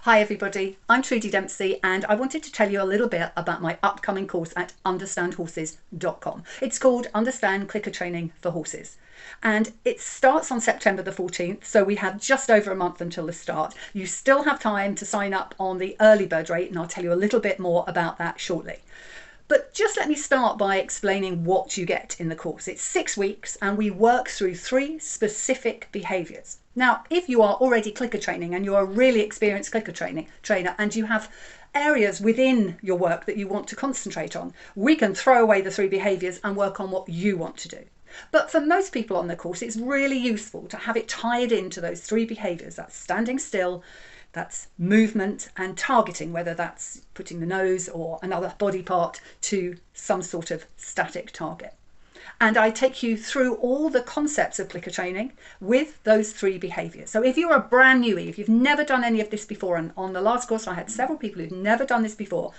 Hi everybody, I'm Trudy Dempsey and I wanted to tell you a little bit about my upcoming course at understandhorses.com. It's called Understand Clicker Training for Horses and it starts on September the 14th, so we have just over a month until the start. You still have time to sign up on the early bird rate and I'll tell you a little bit more about that shortly. But just let me start by explaining what you get in the course. It's 6 weeks and we work through 3 specific behaviours. Now, if you are already clicker training and you're a really experienced clicker trainer and you have areas within your work that you want to concentrate on, we can throw away the 3 behaviours and work on what you want to do. But for most people on the course, it's really useful to have it tied into those 3 behaviours. That's standing still, that's movement, and targeting, whether that's putting the nose or another body part to some sort of static target. And I take you through all the concepts of clicker training with those 3 behaviours. So if you're a brand newbie, if you've never done any of this before, and on the last course I had several people who've never done this before,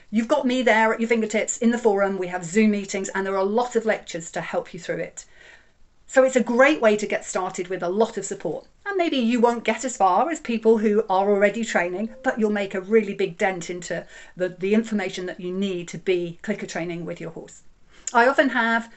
you've got me there at your fingertips in the forum. We have Zoom meetings and there are a lot of lectures to help you through it. So it's a great way to get started with a lot of support. And maybe you won't get as far as people who are already training, but you'll make a really big dent into the information that you need to be clicker training with your horse. I often have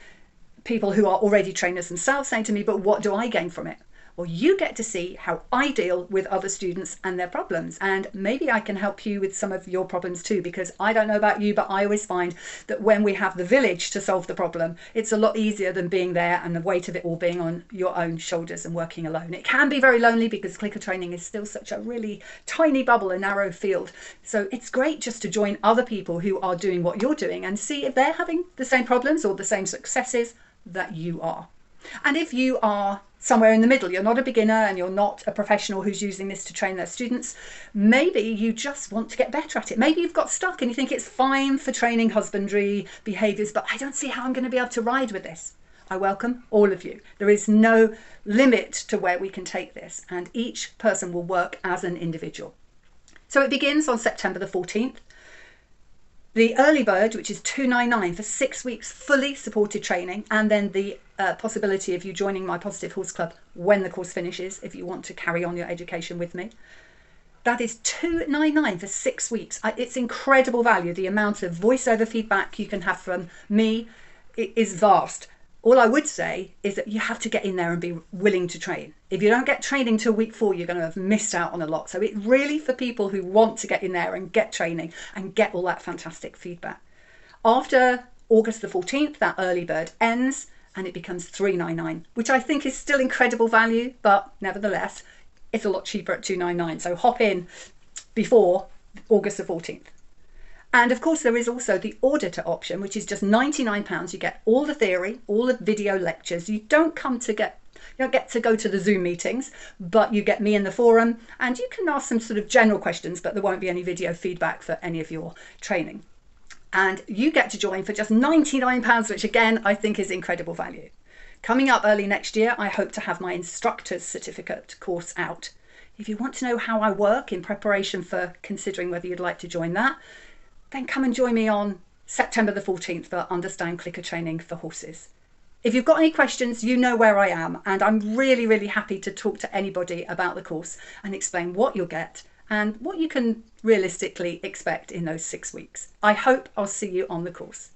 people who are already trainers themselves saying to me, but what do I gain from it? Well, you get to see how I deal with other students and their problems, and maybe I can help you with some of your problems too, because I don't know about you, but I always find that when we have the village to solve the problem, it's a lot easier than being there and the weight of it all being on your own shoulders and working alone. It can be very lonely because clicker training is still such a really tiny bubble, a narrow field. So it's great just to join other people who are doing what you're doing and see if they're having the same problems or the same successes that you are. And if you are somewhere in the middle, you're not a beginner and you're not a professional who's using this to train their students, maybe you just want to get better at it. Maybe you've got stuck and you think it's fine for training husbandry behaviours, but I don't see how I'm going to be able to ride with this. I welcome all of you. There is no limit to where we can take this, and each person will work as an individual. So it begins on September the 14th. The early bird, which is $299 for 6 weeks fully supported training, and then the possibility of you joining my Positive Horse Club when the course finishes, if you want to carry on your education with me. That is $299 for 6 weeks. It's incredible value. The amount of voiceover feedback you can have from me is vast. All I would say is that you have to get in there and be willing to train. If you don't get training till week 4, you're going to have missed out on a lot. So it's really for people who want to get in there and get training and get all that fantastic feedback. After August the 14th, that early bird ends and it becomes $399, which I think is still incredible value, but nevertheless, it's a lot cheaper at $299. So hop in before August the 14th. And of course, there is also the auditor option, which is just £99. You get all the theory, all the video lectures. You don't get to go to the Zoom meetings, but you get me in the forum and you can ask some sort of general questions, but there won't be any video feedback for any of your training. And you get to join for just £99, which again, I think is incredible value. Coming up early next year, I hope to have my instructor's certificate course out. If you want to know how I work in preparation for considering whether you'd like to join that, then come and join me on September the 14th for Understand Clicker Training for Horses. If you've got any questions, you know where I am, and I'm really, really happy to talk to anybody about the course and explain what you'll get and what you can realistically expect in those 6 weeks. I hope I'll see you on the course.